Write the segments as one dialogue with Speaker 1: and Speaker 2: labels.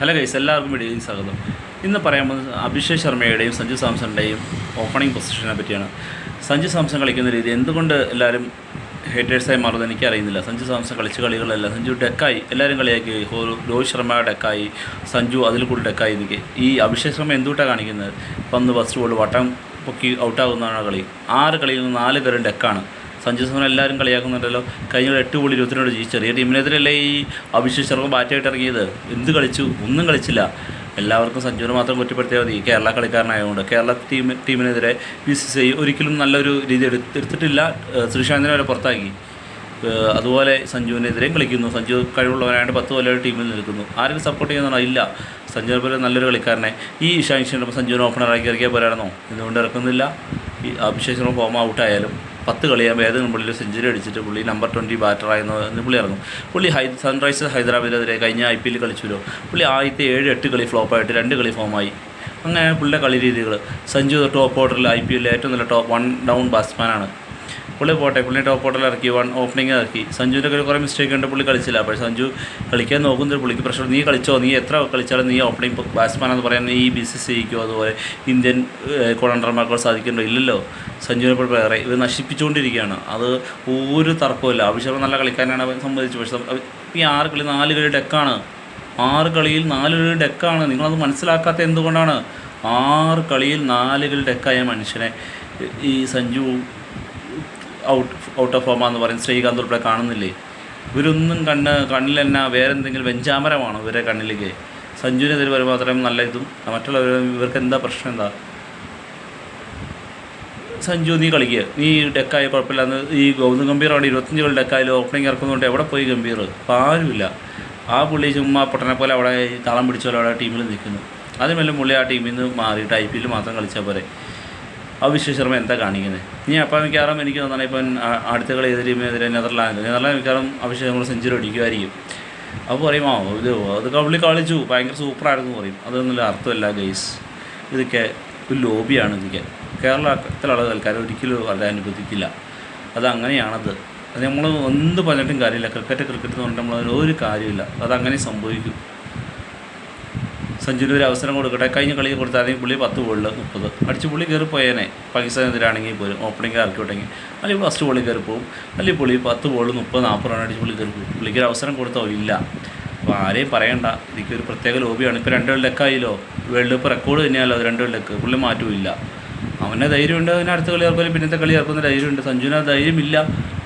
Speaker 1: Hello guys, എല്ലാവർക്കും വീഡിയോയിൽ സ്വാഗതം. ഇന്ന് പറയാൻ പോകുന്നത് അഭിഷേക് ശർമ്മയുടെയും സഞ്ജു സാംസണിൻ്റെയും ഓപ്പണിംഗ് പൊസിഷനെ പറ്റിയാണ്. സഞ്ജു സാംസൺ കളിക്കുന്ന രീതി എന്തുകൊണ്ട് എല്ലാവരും ഹേറ്റേഴ്സായി മാറുന്നത് എനിക്കറിയുന്നില്ല. സഞ്ജു സാംസൺ കളിച്ച കളികളല്ല, സഞ്ജു ഡെക്കായി, എല്ലാവരും കളിയാക്കി. രോഹിത് ശർമ്മ ഡെക്കായി, സഞ്ജു അതിൽ കൂടുതൽ ഡെക്കായി നിൽക്കുക. ഈ അഭിഷേക് ശർമ്മ എന്തുകൊണ്ടാണ് കാണിക്കുന്നത്? പന്ത് ഫസ്റ്റ് ബോൾ വട്ടം പൊക്കി ഔട്ടാകുന്നതാണ് കളി. 6 കളിയിൽ നിന്ന് 4 പേരും ഡെക്കാണ്. സഞ്ജു സാംസൺ എല്ലാവരും കളിയാക്കുന്നുണ്ടല്ലോ. കഴിഞ്ഞ 8 ബോൾ 22 ചെറിയ ടീമിനെതിരല്ലേ ഈ അഭിഷേക് ശർമ്മ ബാറ്റായിട്ട് ഇറങ്ങിയത്. എന്ത് കളിച്ചു? ഒന്നും കളിച്ചില്ല. എല്ലാവർക്കും സഞ്ജുവിനെ മാത്രം കുറ്റപ്പെടുത്തിയാൽ മതി. കേരള കളിക്കാരനായതുകൊണ്ട് കേരള ടീമിനെതിരെ BCCI ഒരിക്കലും നല്ലൊരു രീതി എടുത്തിട്ടില്ല. ശ്രീശാന്തിനെ വരെ പുറത്താക്കി. അതുപോലെ സഞ്ജുവിനെതിരെയും കളിക്കുന്നു. സഞ്ജു കഴിവുള്ളവരായിട്ട് 10 കൊല്ലം ടീമിൽ നിൽക്കുന്നു. ആരും സപ്പോർട്ട് ചെയ്യുന്നതാണോ? ഇല്ല. സഞ്ജുവിനെ പോലെ നല്ലൊരു കളിക്കാരനെ ഈ ഇഷാൻ കിഷൻ്റെ സഞ്ജുവിനെ ഓപ്പണറാക്കി ഇറക്കിയാൽ പോരായിരുന്നോ? എന്തുകൊണ്ട് ഇറക്കുന്നില്ല? ഈ അഭിഷേക് ശർമ്മ ഫോം ഔട്ടായാലും 10 കളിയാകുമ്പോൾ ഏതെങ്കിലും പുള്ളിയിൽ സെഞ്ചുറി അടിച്ചിട്ട് പുള്ളി നമ്പർ 20 ബാറ്ററായെന്ന് പുള്ളി ഇറങ്ങും. പുള്ളി സൺറൈസേഴ്സ് ഹൈദരാബാദിനെതിരെ കഴിഞ്ഞ IPL കളിച്ചല്ലോ. പുള്ളി ആദ്യത്തെ 7-8 കളി ഫ്ലോപ്പായിട്ട് 2 കളി ഫോമായി. അങ്ങനെ പുള്ളിയുടെ കളി രീതികൾ. സഞ്ജു ടോപ്പ് ഓർഡറിൽ IPL ഏറ്റവും നല്ല ടോപ്പ് 1 ഡൗൺ ബാറ്റ്സ്മാനാണ്. പുള്ളി പോട്ടെ, പുള്ളി ടോപ്പ് ഓർഡറിൽ ഇറക്കി, ഓപ്പണിംഗ് ഇറക്കി. സഞ്ജുവിൻ്റെ കുറേ മിസ്റ്റേക്ക് ഉണ്ട്, പുള്ളി കളിച്ചില്ല. അപ്പോൾ സഞ്ജു കളിക്കാൻ നോക്കുന്നത് പുള്ളിക്ക് പ്രശ്നം. നീ കളിച്ചോ, നീ എത്ര കളിച്ചാലും നീ ഓപ്പണിംഗ് ബാറ്റ്സ്മാനെന്ന് പറയാൻ ഈ BCCIക്കോ അതുപോലെ ഇന്ത്യൻ കോളണ്ടർമാർക്കോ സാധിക്കുന്നുണ്ടോ? ഇല്ലല്ലോ. സഞ്ജുവിനെ ഇപ്പോൾ വേറെ ഇവർ നശിപ്പിച്ചുകൊണ്ടിരിക്കുകയാണ്. അത് ഒരു തർക്കമില്ല. അഭിഷേക് നല്ല കളിക്കാരനാണ് സംബന്ധിച്ചു. പക്ഷേ ഈ 6 കളി 4 കളി ഡെക്കാണ്. 6 കളിയിൽ 4 കളി ഡെക്കാണ്. നിങ്ങളത് മനസ്സിലാക്കാത്ത എന്തുകൊണ്ടാണ്? 6 കളിയിൽ 4 കളി ഡെക്കായ മനുഷ്യനെ ഈ സഞ്ജു ഔട്ട് ഓഫ് ഫോമാന്ന് പറയും. ശ്രീകാന്ത് ഉൾപ്പെടെ കാണുന്നില്ലേ? ഇവരൊന്നും കണ്ണിൽ തന്നെ വേറെ എന്തെങ്കിലും വെഞ്ചാമരമാണോ ഇവരെ കണ്ണിലേക്ക്? സഞ്ജുവിനെതിരെ വരുമ്പോൾ അത്രയും നല്ല ഇതും മറ്റുള്ളവർ ഇവർക്ക് എന്താ പ്രശ്നം? എന്താ സഞ്ജു നീ കളിക്കുക, നീ ഡെക്കായ കുഴപ്പമില്ലാന്ന്. ഈ ഗൗതം ഗംഭീറാണ് 25 കളി ഡെക്കായാലും ഓപ്പണിംഗ് ഇറക്കുന്നുണ്ട്. എവിടെ പോയി ഗംഭീർ? അപ്പോൾ ആരുമില്ല. ആ പുള്ളി ചുമ്മാ പൊട്ടനെ പോലെ അവിടെ താളം പിടിച്ചോലെ അവിടെ ടീമിൽ നിൽക്കുന്നു. അതിനുമല്ല പുള്ളി ആ ടീമിൽ നിന്ന് മാറിയിട്ട് IPL മാത്രം കളിച്ചാൽ പോരെ. അഭിഷേക് ശർമ്മ എന്താ കാണിക്കുന്നത്? ഇനി അപ്പം മിക്കവാറും എനിക്ക് തോന്നുന്നത് ഇപ്പം അടുത്ത കളി ഏത് ടീമിനെതിരെ നെതർലാൻഡ് മിക്കവാറും അഭിഷേക് നമ്മൾ സെഞ്ചുറി അടിക്കുമായിരിക്കും. അപ്പോൾ പറയും അതൊക്കെ പുള്ളി കളിച്ചു, ഭയങ്കര സൂപ്പറായിരുന്നു പറയും. അതൊന്നും അർത്ഥമില്ല ഗെയ്സ്. ഇതൊക്കെ ഒരു ലോബിയാണ്. ഇതൊക്കെ കേരളത്തിലുള്ള കളിക്കാരെ ഒരിക്കലും അത് അനുവദിക്കില്ല. അതങ്ങനെയാണത്. അത് നമ്മൾ എന്ത് പറഞ്ഞിട്ടും കാര്യമില്ല. ക്രിക്കറ്റ് എന്ന് പറഞ്ഞിട്ട് നമ്മൾ ഒരു കാര്യമില്ല. അതങ്ങനെ സംഭവിക്കും. സഞ്ജുവിന് ഒരു അവസരം കൊടുക്കട്ടെ. കഴിഞ്ഞ കളി കൊടുത്താണെങ്കിൽ പുള്ളി 10 ബോളിൽ 30 അടിച്ച് പുള്ളി കയറി പോയേനെ. പാകിസ്ഥാനെതിരാണെങ്കിൽ പോലും ഓപ്പണിംഗ് ഇറക്കി വിട്ടെങ്കിൽ അല്ലെങ്കിൽ ഫസ്റ്റ് ബോളിൽ കയറി പോകും. അല്ലെങ്കിൽ പുള്ളി 10 ബോൾ 30-40 റൺ അടിച്ച് പുള്ളി കയറി പോകും. പുള്ളിക്ക് ഒരു അവസരം കൊടുത്തോ? ഇല്ല. അപ്പോൾ ആരെയും പറയണ്ട. എനിക്കൊരു പ്രത്യേക ലോബിയാണ്. ഇപ്പോൾ 2 ലെക്കായില്ലോ. വേൾഡ് കപ്പ് റെക്കോർഡ് തന്നെയാലോ 2 ലെക്ക്. പുള്ളി മാറ്റമില്ല. അവൻ്റെ ധൈര്യമുണ്ട്. അതിന് അടുത്ത കളി ഇറക്കുമല്ലോ, പിന്നത്തെ കളി ഇറക്കുന്ന ധൈര്യമുണ്ട്. സഞ്ജുവിന് ധൈര്യമില്ല.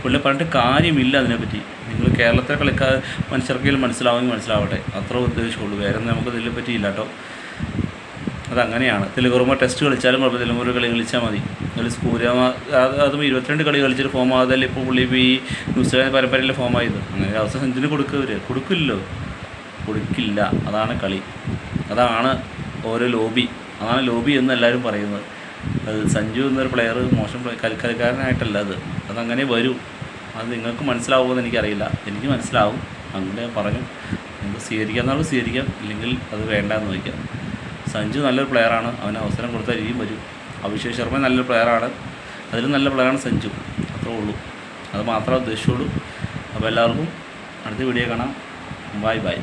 Speaker 1: പുള്ളി പറഞ്ഞിട്ട് കാര്യമില്ല അതിനെപ്പറ്റി. നിങ്ങൾ കേരളത്തിലെ കളിക്കാർ മനുഷ്യർക്കെങ്കിലും മനസ്സിലാവുമെങ്കിൽ മനസ്സിലാവട്ടെ. അത്ര ഉദ്ദേശമുള്ളൂ. വേറെ നമുക്ക് ഇതിനെ പറ്റിയില്ല കേട്ടോ. അതങ്ങനെയാണ്. തെലുങ്കുറുമ ടെസ്റ്റ് കളിച്ചാലും കുഴപ്പമില്ല. തെലുങ്കുറ കളി കളിച്ചാൽ മതി. അതിൽ അതും 22 കളി കളിച്ചിട്ട് ഫോം ആകാതല്ലേ ഇപ്പോൾ പുള്ളി ഇപ്പോൾ ഈ ന്യൂസിലാൻഡ് പരമ്പരയിലെ ഫോമായത്. അങ്ങനെ അവസരം സഞ്ജുവിന് കൊടുക്കില്ലല്ലോ. കൊടുക്കില്ല. അതാണ് കളി. അതാണ് ഓരോ ലോബി. അതാണ് ലോബി എന്ന് എല്ലാവരും പറയുന്നത്. അത് സഞ്ജു എന്നൊരു പ്ലെയർ മോശം കളിക്കാരനായിട്ടല്ല. അതങ്ങനെ വരും. അത് നിങ്ങൾക്ക് മനസ്സിലാവുമെന്ന് എനിക്കറിയില്ല. എനിക്ക് മനസ്സിലാവും. അങ്ങനെ പറഞ്ഞു. നിങ്ങൾക്ക് സ്വീകരിക്കാമെന്നുള്ളത് സ്വീകരിക്കാം, ഇല്ലെങ്കിൽ അത് വേണ്ടാന്ന് വയ്ക്കാം. സഞ്ജു നല്ലൊരു പ്ലെയറാണ്. അവന് അവസരം കൊടുത്താൽ ഇനിയും വരും. അഭിഷേക് ശർമ്മ നല്ലൊരു പ്ലെയറാണ്. അതിലും നല്ല പ്ലെയറാണ് സഞ്ജു. അത്രേ ഉള്ളൂ. അത് മാത്രമേ ഉദ്ദേശിച്ചുള്ളൂ. അപ്പോൾ എല്ലാവർക്കും അടുത്ത വീഡിയോ കാണാം. ബൈ.